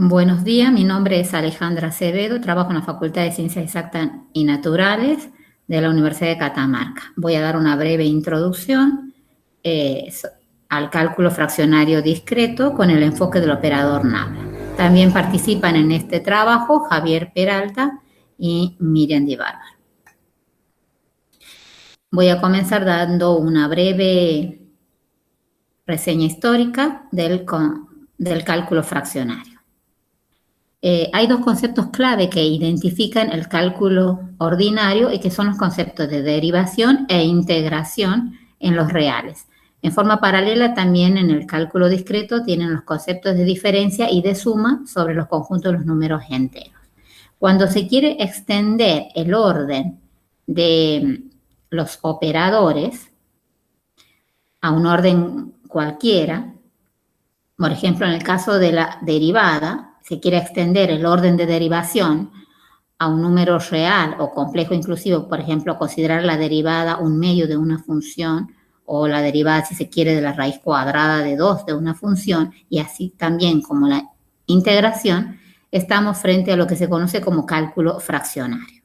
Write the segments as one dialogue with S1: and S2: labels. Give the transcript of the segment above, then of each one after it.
S1: Buenos días, mi nombre es Alejandra Acevedo, trabajo en la Facultad de Ciencias Exactas y Naturales de la Universidad de Catamarca. Voy a dar una breve introducción al cálculo fraccionario discreto con el enfoque del operador nabla. También participan en este trabajo Javier Peralta y Miriam Di Bárbaro. Voy a comenzar dando una breve reseña histórica del cálculo fraccionario. Hay dos conceptos clave que identifican el cálculo ordinario y que son los conceptos de derivación e integración en los reales. En forma paralela, también en el cálculo discreto tienen los conceptos de diferencia y de suma sobre los conjuntos de los números enteros. Cuando se quiere extender el orden de los operadores a un orden cualquiera, por ejemplo, en el caso de la derivada, se quiere extender el orden de derivación a un número real o complejo inclusivo, por ejemplo, considerar la derivada un medio de una función o la derivada, si se quiere, de la raíz cuadrada de 2 de una función, y así también como la integración, estamos frente a lo que se conoce como cálculo fraccionario.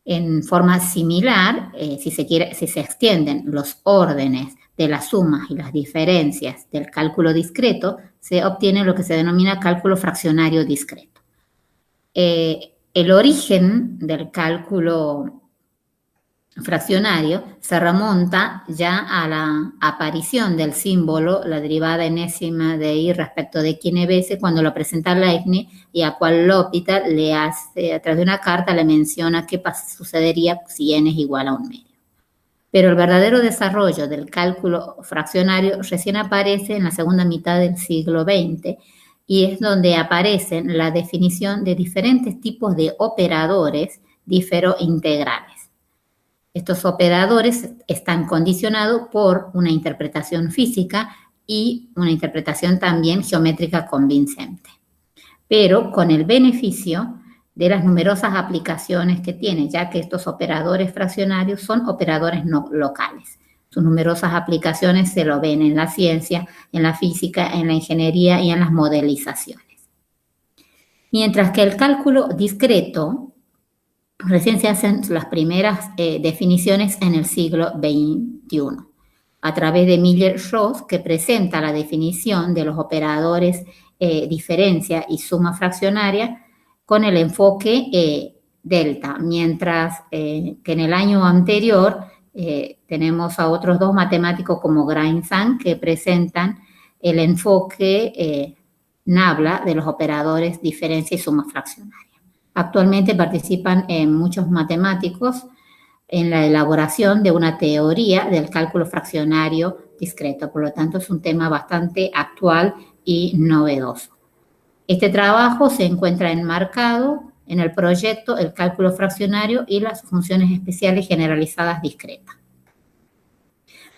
S1: En forma similar, si se extienden los órdenes de las sumas y las diferencias del cálculo discreto, se obtiene lo que se denomina cálculo fraccionario discreto. El origen del cálculo fraccionario se remonta ya a la aparición del símbolo, la derivada enésima de y respecto de x n veces, cuando lo presenta Leibniz y a cual L'Hopital le hace, a través de una carta, le menciona qué sucedería si n es igual a un medio. Pero el verdadero desarrollo del cálculo fraccionario recién aparece en la segunda mitad del siglo XX y es donde aparecen la definición de diferentes tipos de operadores diferointegrales. Estos operadores están condicionados por una interpretación física y una interpretación también geométrica convincente, pero con el beneficio de las numerosas aplicaciones que tiene, ya que estos operadores fraccionarios son operadores no locales. Sus numerosas aplicaciones se lo ven en la ciencia, en la física, en la ingeniería y en las modelizaciones. Mientras que el cálculo discreto, recién se hacen las primeras definiciones en el siglo XXI, a través de Miller-Roth, que presenta la definición de los operadores diferencia y suma fraccionaria con el enfoque delta, mientras que en el año anterior tenemos a otros dos matemáticos como Grein-Zhang que presentan el enfoque nabla de los operadores diferencia y suma fraccionaria. Actualmente participan muchos matemáticos en la elaboración de una teoría del cálculo fraccionario discreto, por lo tanto es un tema bastante actual y novedoso. Este trabajo se encuentra enmarcado en el proyecto El cálculo fraccionario y las funciones especiales generalizadas discretas.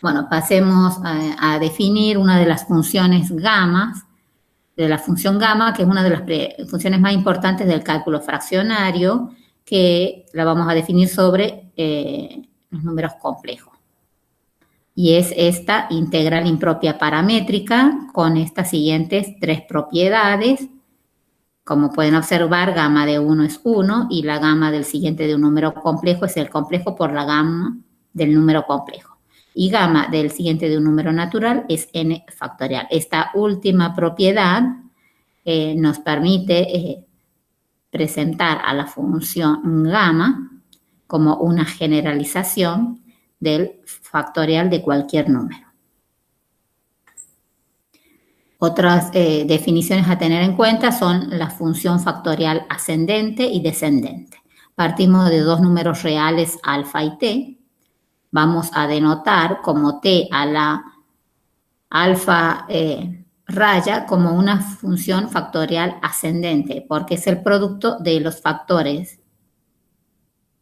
S1: Bueno, pasemos a definir una de las funciones gamas, de la función gamma, que es una de las funciones más importantes del cálculo fraccionario, que la vamos a definir sobre los números complejos. Y es esta integral impropia paramétrica con estas siguientes tres propiedades. Como pueden observar, gamma de 1 es 1 y la gamma del siguiente de un número complejo es el complejo por la gamma del número complejo. Y gamma del siguiente de un número natural es n factorial. Esta última propiedad nos permite presentar a la función gamma como una generalización del factorial de cualquier número. Otras definiciones a tener en cuenta son la función factorial ascendente y descendente. Partimos de dos números reales, alfa y t. Vamos a denotar como t a la alfa raya como una función factorial ascendente, porque es el producto de los factores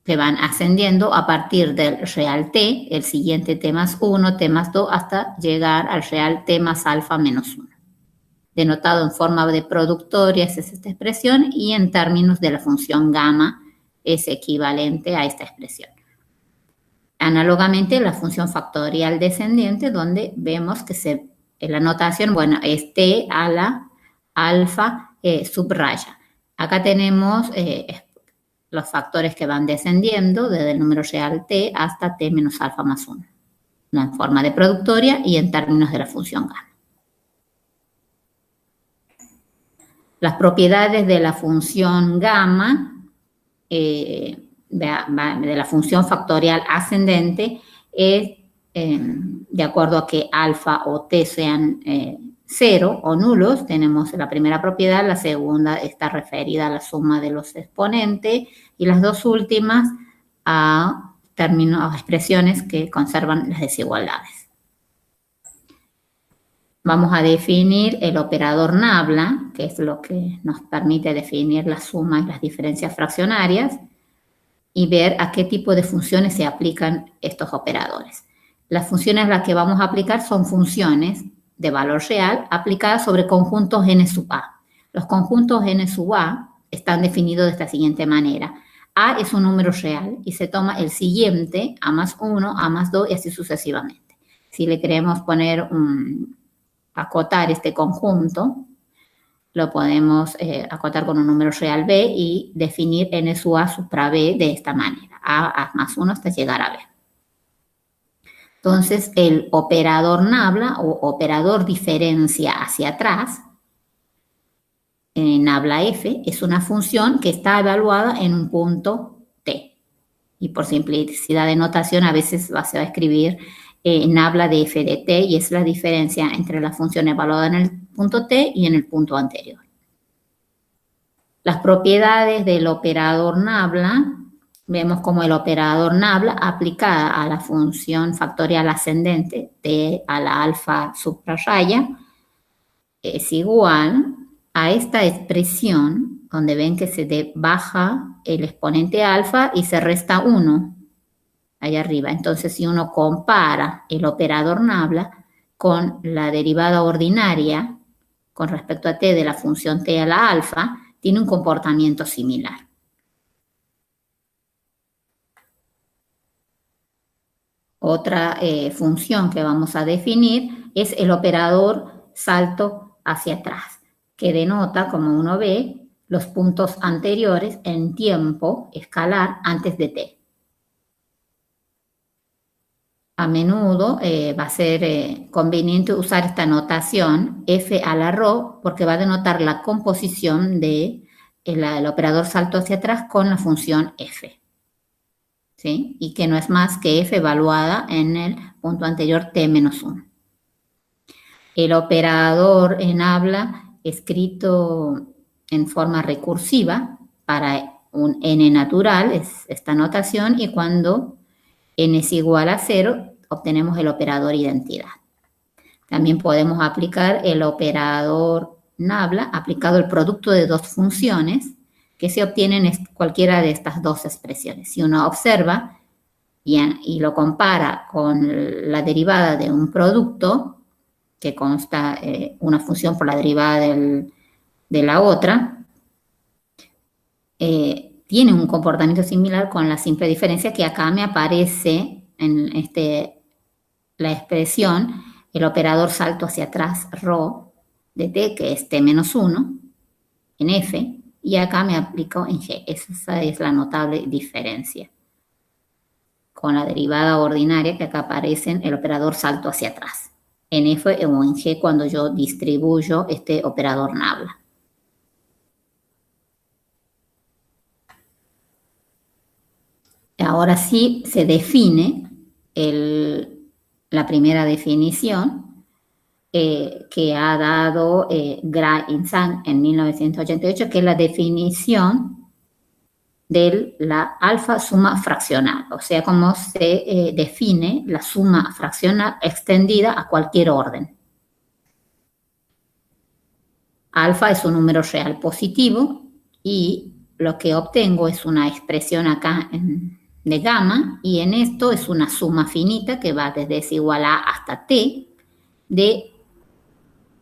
S1: que van ascendiendo a partir del real t, el siguiente t más 1, t más 2, hasta llegar al real t más alfa menos 1. Denotado en forma de productoria es esta expresión y en términos de la función gamma es equivalente a esta expresión. Análogamente, la función factorial descendiente, donde vemos que la notación, bueno, es t a la alfa subraya. Acá tenemos los factores que van descendiendo desde el número real t hasta t menos alfa más 1, en forma de productoria y en términos de la función gamma. Las propiedades de la función gamma, de la función factorial ascendente, es de acuerdo a que alfa o t sean 0 o nulos. Tenemos la primera propiedad, la segunda está referida a la suma de los exponentes y las dos últimas a expresiones que conservan las desigualdades. Vamos a definir el operador nabla, que es lo que nos permite definir la suma y las diferencias fraccionarias, y ver a qué tipo de funciones se aplican estos operadores. Las funciones a las que vamos a aplicar son funciones de valor real aplicadas sobre conjuntos n sub a. Los conjuntos n sub a están definidos de esta siguiente manera. A es un número real y se toma el siguiente, a más 1, a más 2 y así sucesivamente. Si le queremos poner acotar este conjunto, lo podemos acotar con un número real b y definir n sub a supra b de esta manera, a más 1 hasta llegar a b. Entonces, el operador nabla o operador diferencia hacia atrás, nabla f, es una función que está evaluada en un punto t. Y por simplicidad de notación, a veces se va a escribir nabla de f de t, y es la diferencia entre la función evaluada en el punto t y en el punto anterior. Las propiedades del operador nabla, vemos como el operador nabla aplicada a la función factorial ascendente t a la alfa subraya es igual a esta expresión donde ven que se baja el exponente alfa y se resta 1 allá arriba. Entonces, si uno compara el operador nabla con la derivada ordinaria con respecto a t de la función t a la alfa, tiene un comportamiento similar. Otra función que vamos a definir es el operador salto hacia atrás, que denota, como uno ve, los puntos anteriores en tiempo escalar antes de t. A menudo va a ser conveniente usar esta notación f a la rho porque va a denotar la composición del operador salto hacia atrás con la función f. ¿Sí? Y que no es más que f evaluada en el punto anterior t menos 1. El operador en nabla escrito en forma recursiva para un n natural es esta notación, y cuando n es igual a 0 obtenemos el operador identidad. También podemos aplicar el operador nabla aplicado al producto de dos funciones que se obtienen en cualquiera de estas dos expresiones. Si uno observa y lo compara con la derivada de un producto, que consta una función por la derivada de la otra, tiene un comportamiento similar, con la simple diferencia que acá me aparece en la expresión el operador salto hacia atrás rho de t, que es t menos 1 en f, y acá me aplico en g. Esa es la notable diferencia con la derivada ordinaria, que acá aparece en el operador salto hacia atrás en f o en g cuando yo distribuyo este operador nabla. Ahora sí se define la primera definición que ha dado Gra-Insang en 1988, que es la definición de la alfa suma fraccional, o sea, cómo se define la suma fraccional extendida a cualquier orden. Alfa es un número real positivo y lo que obtengo es una expresión acá de gamma, y en esto es una suma finita que va desde s igual a hasta t.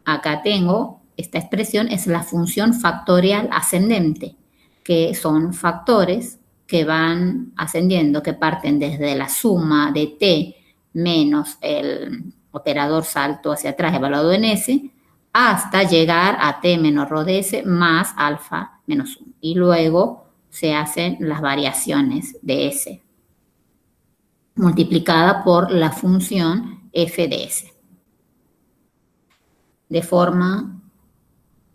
S1: Acá tengo esta expresión, es la función factorial ascendente, que son factores que van ascendiendo, que parten desde la suma de t menos el operador salto hacia atrás evaluado en s, hasta llegar a t menos rho de s más alfa menos 1. Y luego se hacen las variaciones de s multiplicada por la función f de s. De forma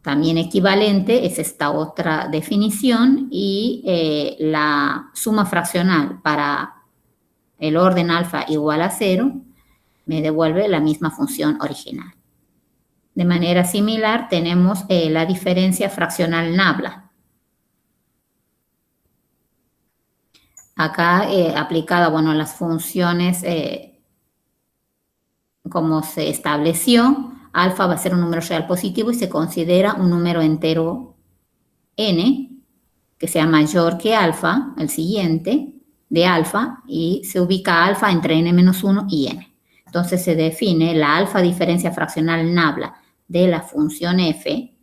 S1: también equivalente es esta otra definición y la suma fraccional para el orden alfa igual a 0 me devuelve la misma función original. De manera similar tenemos la diferencia fraccional nabla. Acá aplicada, bueno, las funciones como se estableció, alfa va a ser un número real positivo y se considera un número entero n, que sea mayor que alfa, el siguiente, de alfa, y se ubica alfa entre n-1 y n. Entonces se define la alfa diferencia fraccional nabla de la función f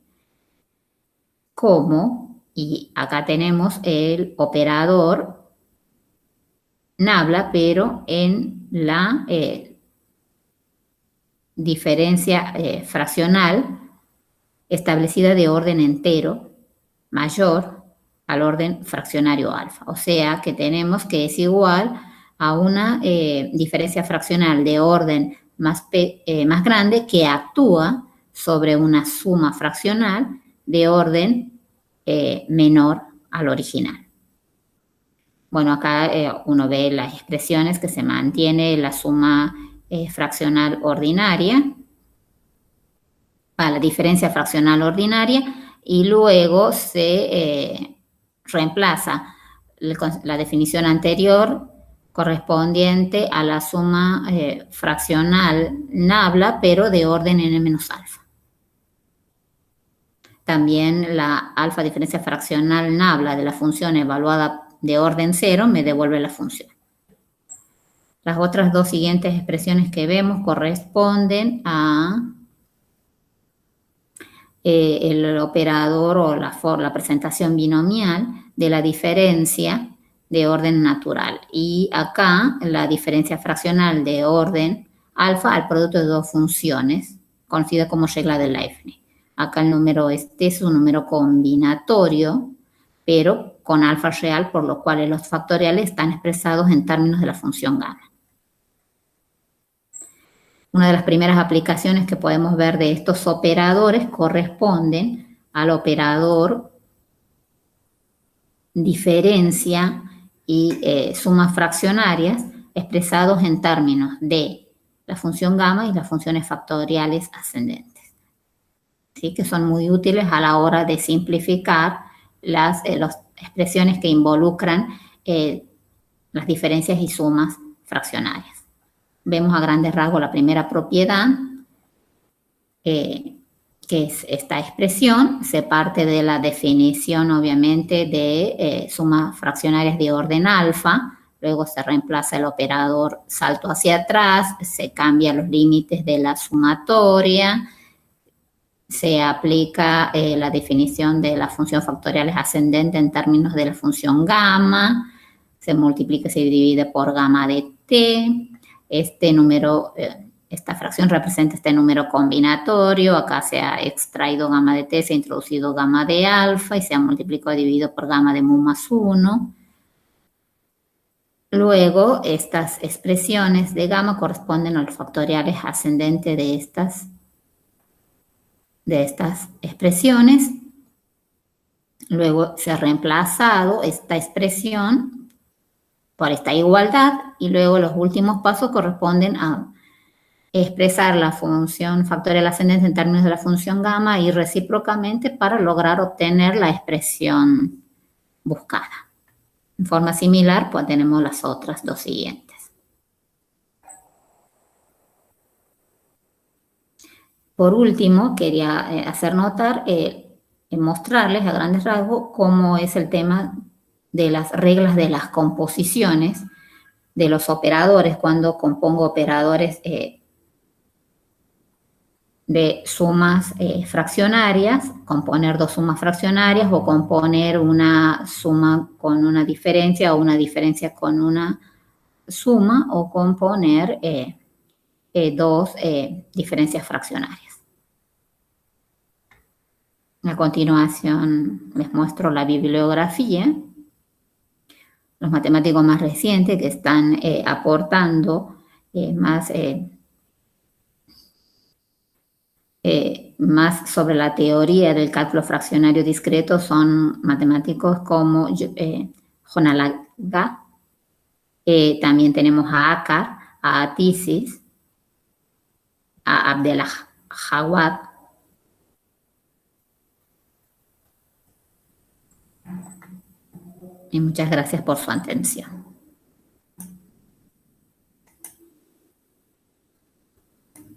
S1: como, y acá tenemos el operador nabla, pero en la diferencia fraccional establecida de orden entero mayor al orden fraccionario alfa. O sea que tenemos que es igual a una diferencia fraccional de orden más grande que actúa sobre una suma fraccional de orden menor al original. Bueno, acá uno ve las expresiones que se mantiene la suma fraccional ordinaria para la diferencia fraccional ordinaria y luego se reemplaza la definición anterior correspondiente a la suma fraccional nabla, pero de orden n-alfa. También la alfa diferencia fraccional nabla de la función evaluada de orden 0 me devuelve la función. Las otras dos siguientes expresiones que vemos corresponden a el operador o la presentación binomial de la diferencia de orden natural. Y acá la diferencia fraccional de orden alfa al producto de dos funciones, conocida como regla de Leibniz. Acá el número este es un número combinatorio, pero con alfa real, por lo cual los factoriales están expresados en términos de la función gamma. Una de las primeras aplicaciones que podemos ver de estos operadores corresponden al operador diferencia y sumas fraccionarias expresados en términos de la función gamma y las funciones factoriales ascendentes, ¿sí? Que son muy útiles a la hora de simplificar las expresiones que involucran las diferencias y sumas fraccionarias. Vemos a grandes rasgos la primera propiedad, que es esta expresión. Se parte de la definición, obviamente, de sumas fraccionarias de orden alfa. Luego se reemplaza el operador salto hacia atrás, se cambian los límites de la sumatoria, se aplica la definición de la función factoriales ascendente en términos de la función gamma, se multiplica y se divide por gamma de t. Este número, esta fracción representa este número combinatorio. Acá se ha extraído gamma de t, se ha introducido gamma de alfa y se ha multiplicado y dividido por gamma de mu más 1. Luego, estas expresiones de gamma corresponden a los factoriales ascendentes de estas expresiones. Luego se ha reemplazado esta expresión por esta igualdad y luego los últimos pasos corresponden a expresar la función factorial ascendente en términos de la función gamma y recíprocamente para lograr obtener la expresión buscada. En forma similar, pues tenemos las otras dos siguientes. Por último, quería hacer notar, mostrarles a grandes rasgos cómo es el tema de las reglas de las composiciones de los operadores cuando compongo operadores de sumas fraccionarias, componer dos sumas fraccionarias o componer una suma con una diferencia o una diferencia con una suma o componer dos diferencias fraccionarias. A continuación les muestro la bibliografía, los matemáticos más recientes que están aportando más sobre la teoría del cálculo fraccionario discreto son matemáticos como Jonalaga, también tenemos a Akar, a Atisis, a Abdelhawad. Y muchas gracias por su atención.